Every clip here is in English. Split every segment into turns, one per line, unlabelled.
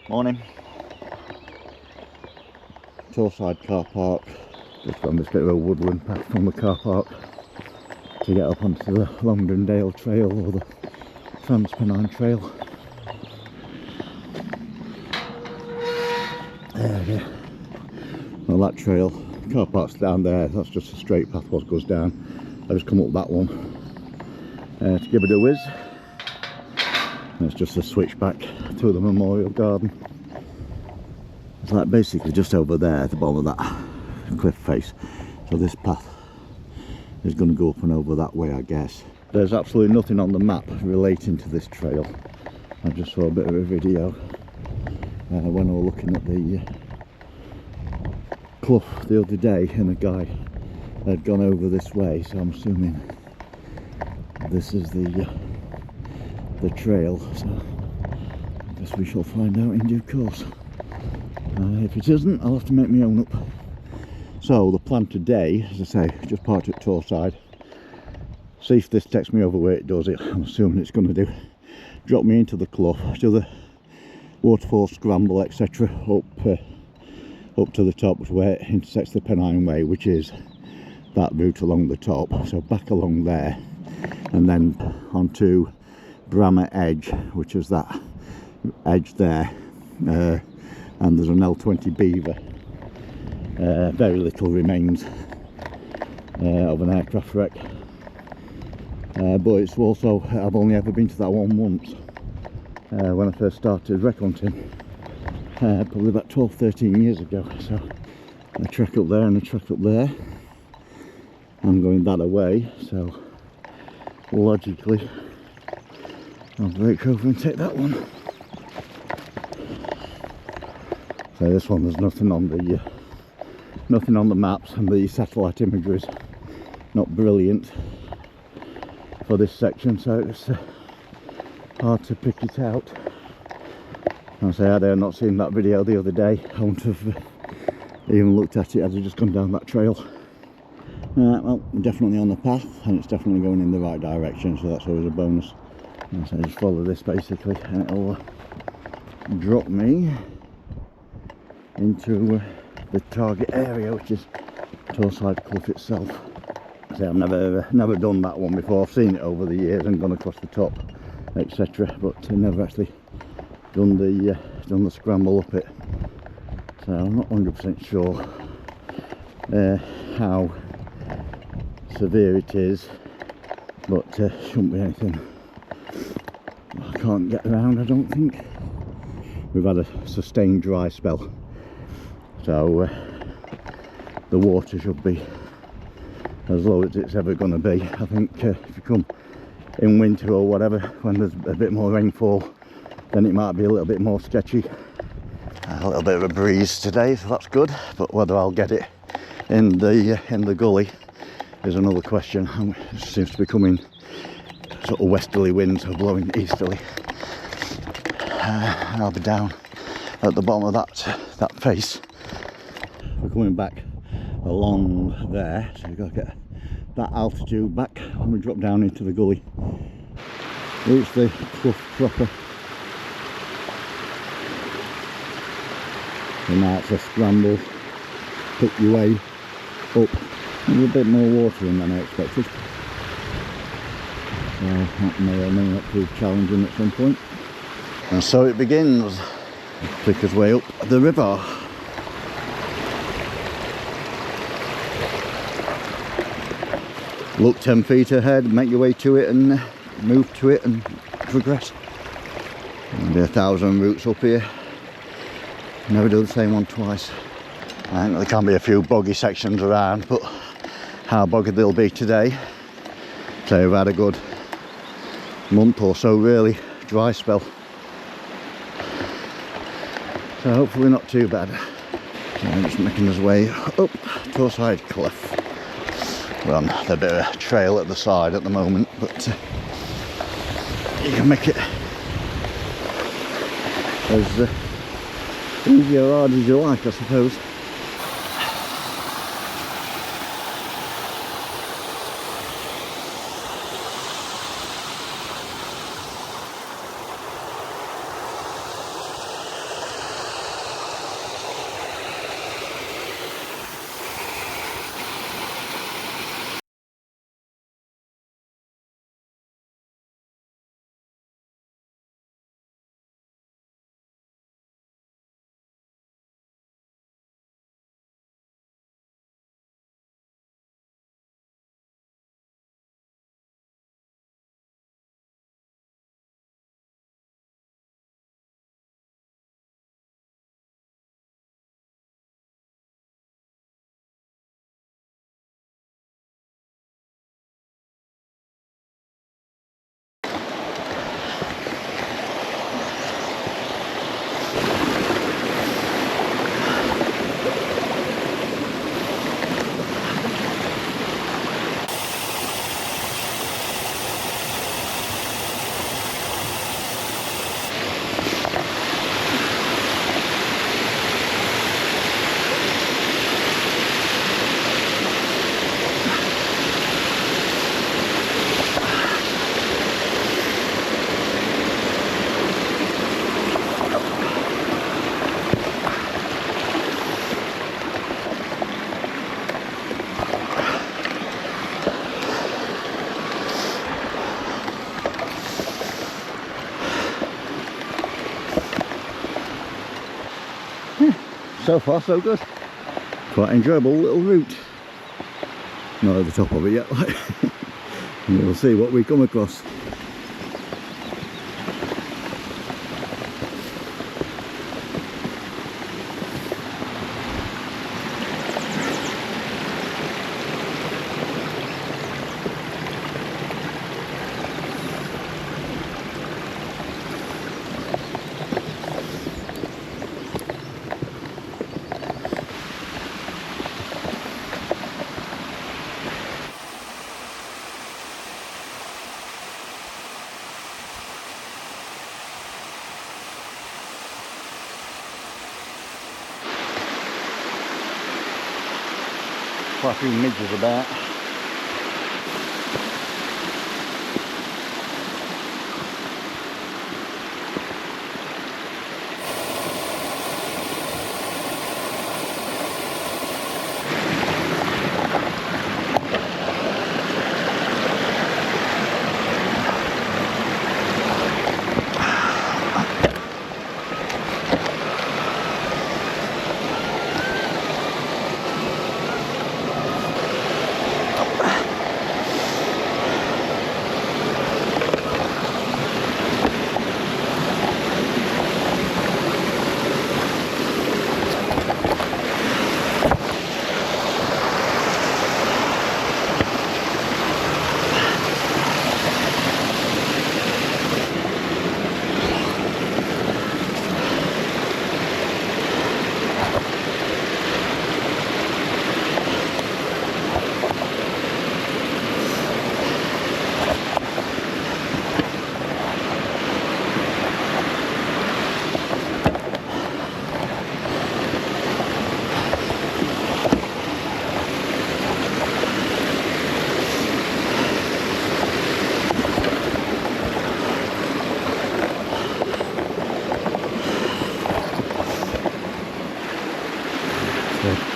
Morning. Torside car park. Just on this bit of a woodland path from the car park to get up onto the Londendale Trail or the Pennine Trail. There we go. Well, that trail, car park's down there, that's just a straight path what goes down. I just come up that one to give it a whiz. And it's just a switch back to the memorial garden. It's like basically just over there at the bottom of that cliff face. So this path is going to go up and over that way, I guess. There's absolutely nothing on the map relating to this trail. I just saw a bit of a video when I was looking at the clough the other day, and a guy had gone over this way, so I'm assuming this is the trail. So I guess we shall find out in due course. If it isn't, I'll have to make my own up. So the plan today, as I say, just parked at Torside. See if this takes me over where it does it. I'm assuming it's going to do. Drop me into the clough, do the waterfall scramble, etc. up to the top where it intersects the Pennine Way, which is that route along the top. So back along there, and then onto Bramah Edge, which is that edge there. And there's an L20 Beaver. Very little remains of an aircraft wreck. But it's also, I've only ever been to that one once. When I first started wreck hunting, probably about 12-13 years ago. So a trek up there and a trek up there. I'm going that away, so logically I'll break over and take that one. So this one, there's nothing on the maps, and the satellite imagery is not brilliant for this section, so it's hard to pick it out. I say, had I not seen that video the other day, I wouldn't have even looked at it. I'd have just gone down that trail. Well, I'm definitely on the path, and it's definitely going in the right direction, so that's always a bonus. And so I just follow this basically, and it'll drop me into the target area, which is Torside Clough itself. I say, I've never done that one before. I've seen it over the years and gone across the top, etc., but never actually done the scramble up it. So I'm not 100% sure how severe it is, but shouldn't be anything I can't get around, I don't think. We've had a sustained dry spell, so the water should be as low as it's ever going to be. I think if you come in winter or whatever, when there's a bit more rainfall, then it might be a little bit more sketchy. A little bit of a breeze today, so that's good, but whether I'll get it in the gully is another question. It seems to be coming sort of westerly winds, so blowing easterly. I'll be down at the bottom of that face. We're coming back along there, so we've got to get that altitude back when we drop down into the gully. Reach the clough proper. And now it's a scramble, pick your way up. There's a bit more water in than I expected, so that may or may not prove challenging at some point. And so it begins. Pick us way up the river. Look 10 feet ahead, make your way to it and move to it and progress. There'll be 1,000 routes up here. Never do the same one twice. I think there can be a few boggy sections around, but how boggy they'll be today. So we've had a good month or so, really, dry spell. So hopefully not too bad. So I'm just making his way up Torside Clough. We're on a bit of a trail at the side at the moment, but you can make it as easy or hard as you like, I suppose. So far so good. Quite enjoyable little route. Not at the top of it yet. And we'll see what we come across. Quite a few midges about.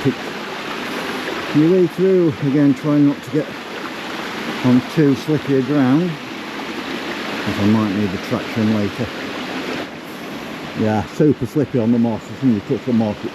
Pick your way through, again trying not to get on too slippy a ground, as I might need the traction later. Yeah, super slippy on the moss. As soon as you touch the moss, it's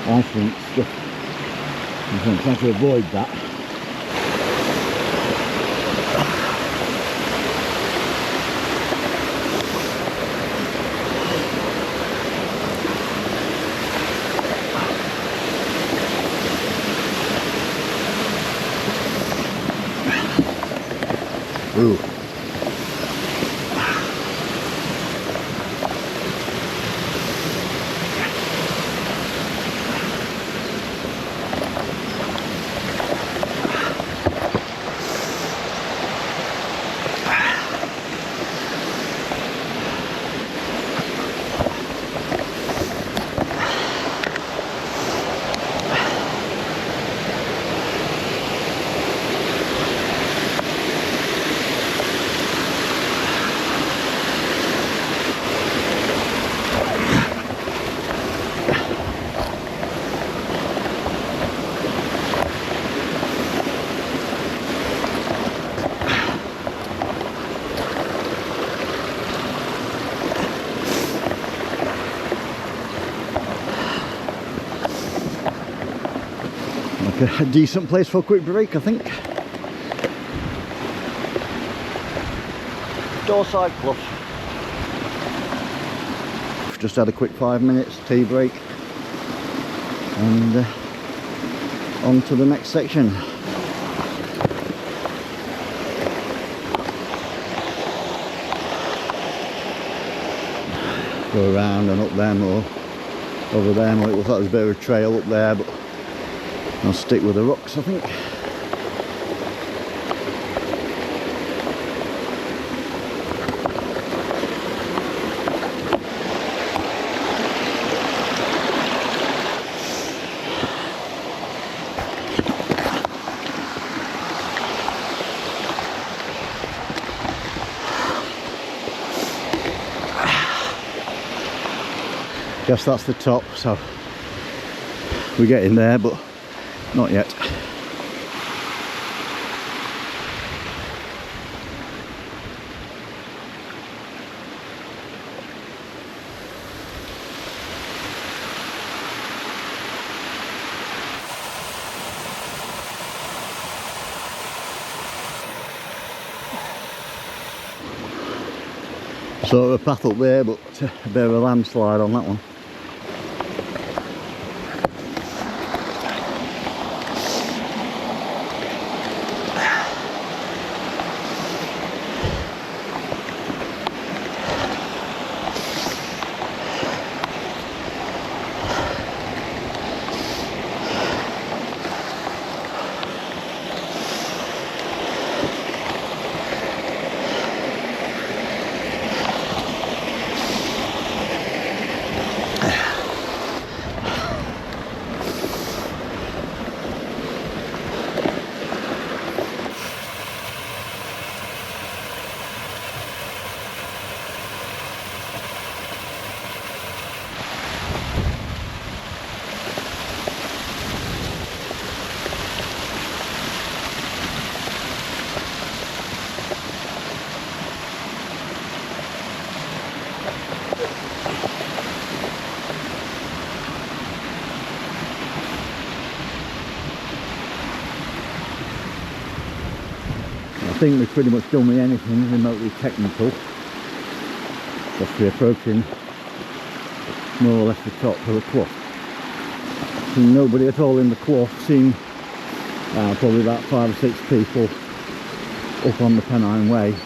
ice and stuff. I'm trying to avoid that. Ooh. A decent place for a quick break, I think. Torside Clough. Just had a quick 5 minutes tea break and on to the next section. Go around and up there more, over there more. It looks like there's a bit of a trail up there, but I'll stick with the rocks, I think. Guess that's the top, so we're getting there, but not yet. Sort of a path up there, but a bit of a landslide on that one. I think we've pretty much done with anything remotely technical. Just we're approaching more or less the top of the clough. Seen nobody at all in the clough, seen probably about 5 or 6 people up on the Pennine Way.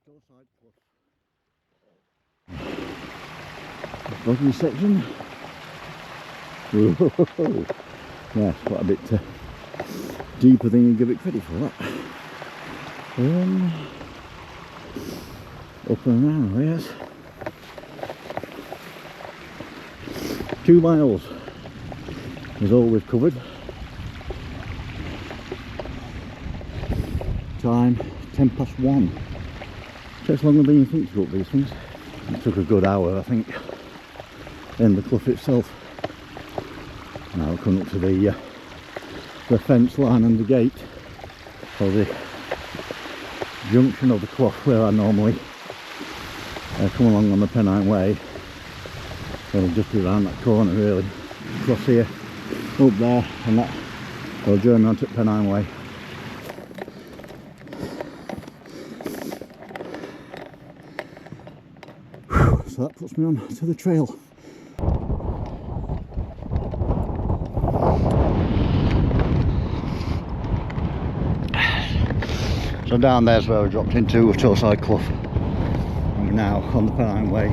Torside Clough. Bottom section. Whoa. Yeah, it's quite a bit deeper than you give it credit for that. Up and around, yes. 2 miles is all we've covered. Time 1:10. Takes longer than you think to go up these things. It took a good hour, I think, in the clough itself. Now we're coming up to the fence line and the gate, or the junction of the clough where I normally come along on the Pennine Way. So it'll just be around that corner really, across here, up there, and that will join me onto Pennine Way. So that puts me on to the trail. So down there's where we dropped into Torside Clough, and we're now on the Pennine Way.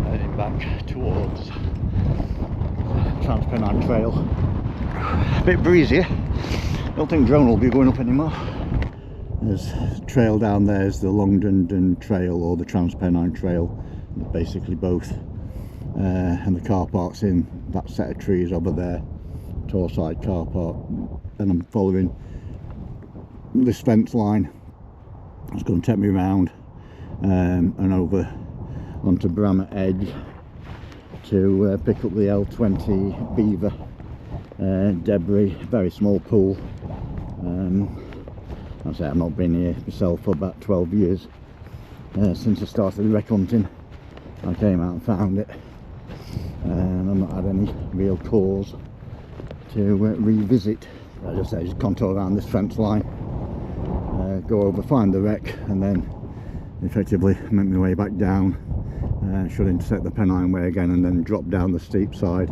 Heading back towards Pennine Trail. A bit breezier. Don't think drone will be going up anymore. There's a trail down there, is the Londendale Trail or the Pennine Trail, basically both, and the car park's in that set of trees over there, Torside car park, and I'm following this fence line. It's going to take me around and over onto Bramah Edge to pick up the L20 Beaver debris, very small pool. I say I've not been here myself for about 12 years, since I started wreck hunting. I came out and found it, and I've not had any real cause to revisit. I just contour around this fence line, go over, find the wreck, and then effectively make my way back down. Should intersect the Pennine Way again and then drop down the steep side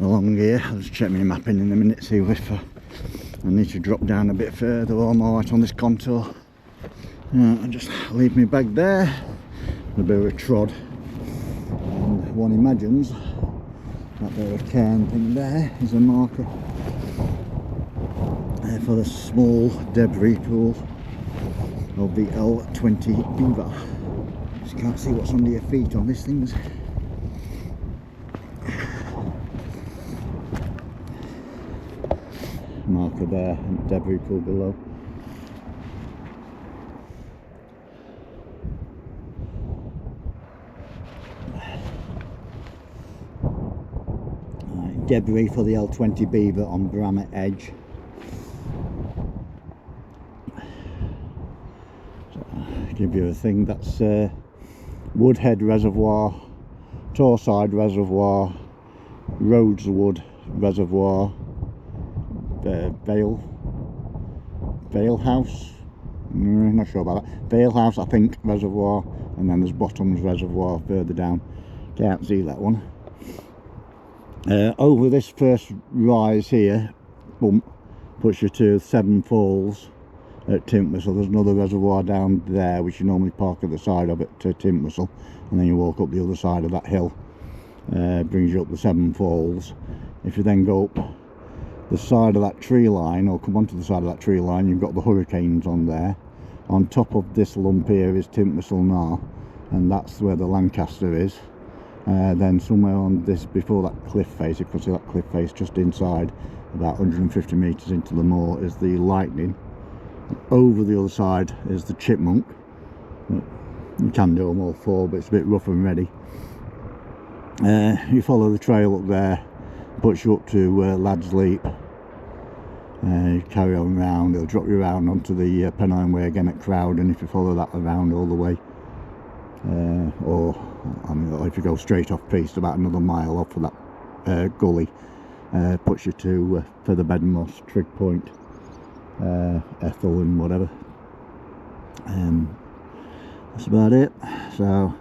along here. I'll just check my mapping in a minute, see if I need to drop down a bit further or I'm alright on this contour. And just leave my bag there, a bit of a trod, and one imagines that bit of a cairn thing there is a marker for the small debris pool of the L20 Beaver. Just can't see what's under your feet on these things. marker there, and debris pool below. Debris for the L20 Beaver on Bramah Edge. So, give you a thing, that's Woodhead Reservoir, Torside Reservoir, Rhodeswood Reservoir, Vale House, not sure about that, Vale House I think Reservoir, and then there's Bottoms Reservoir further down, can't see that one. Over this first rise here, bump, puts you to Seven Falls at Tintwistle. There's another reservoir down there which you normally park at the side of it to Tintwistle, and then you walk up the other side of that hill, brings you up the Seven Falls. If you then go up the side of that tree line, or come onto the side of that tree line, you've got the Hurricanes on there. On top of this lump here is Tintwistle Nar, and that's where the Lancaster is. Then somewhere on this, before that cliff face, you can see that cliff face just inside, about 150 metres into the moor, is the Lightning. Over the other side is the Chipmunk. You can do them all four, but it's a bit rough and ready. You follow the trail up there, puts you up to Lad's Leap. You carry on round, it'll drop you around onto the Pennine Way again at Crowden if you follow that around all the way. Or I mean, if you go straight off piste about another mile off of that gully, puts you to Feather Bed and Moss, Trig Point, Ethel and whatever. That's about it. So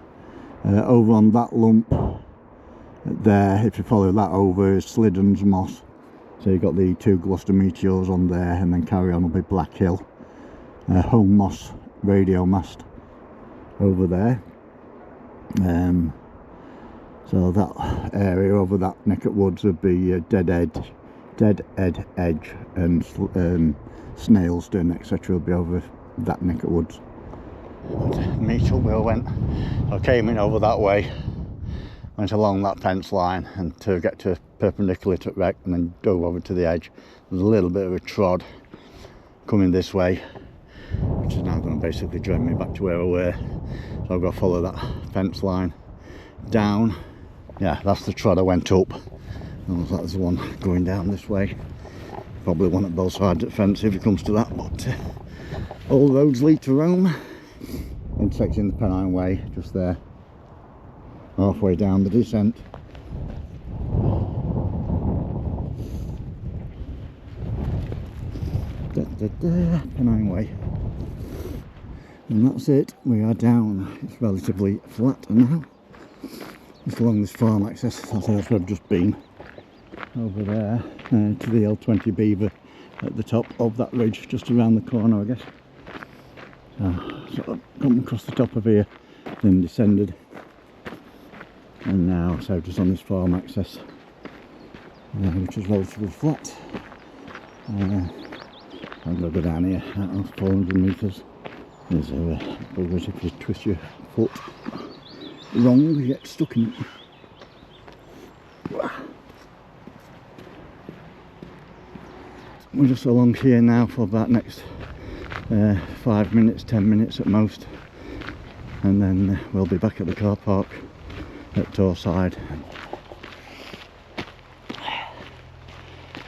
over on that lump there, if you follow that over, is Sliddon's Moss. So you've got the two Gloucester Meteors on there, and then carry on up a Black Hill. Home Moss radio mast over there. So that area over that neck of woods would be Dead Edge, and Snailston, etc. will be over that neck of woods. Meet up, we all went. I came in over that way, went along that fence line, and to get to perpendicular to wreck, and then dove over to the edge. There's a little bit of a trod coming this way, which is now going to basically drag me back to where I were. So I've got to follow that fence line down. Yeah, that's the trod I went up. And that's the one going down this way. Probably one at both sides of the fence if it comes to that, but all roads lead to Rome. Intersecting the Pennine Way, just there, halfway down the descent. Pennine Way. And that's it, we are down. It's relatively flat now. Just along this farm access, that's where I've just been. Over there to the L20 Beaver at the top of that ridge, just around the corner I guess. So I've come across the top of here, then descended. And now, so just on this farm access, which is relatively flat. I'm going to go down here, at 400 metres. There's a buggers, if you twist your foot wrong, you get stuck in it. We're just along here now for about next 5 minutes, 10 minutes at most, and then we'll be back at the car park at Torside.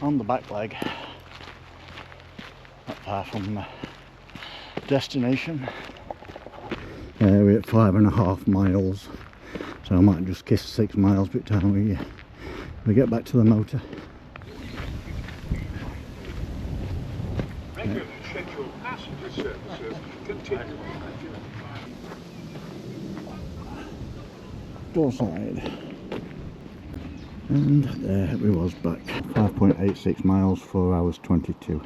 On the back leg, not far from destination. We're at 5.5 miles, so I might just kiss 6 miles by the time we get back to the motor.
Regular scheduled passenger services continue.
Torside. And there we was back. 5.86 miles, 4 hours 22.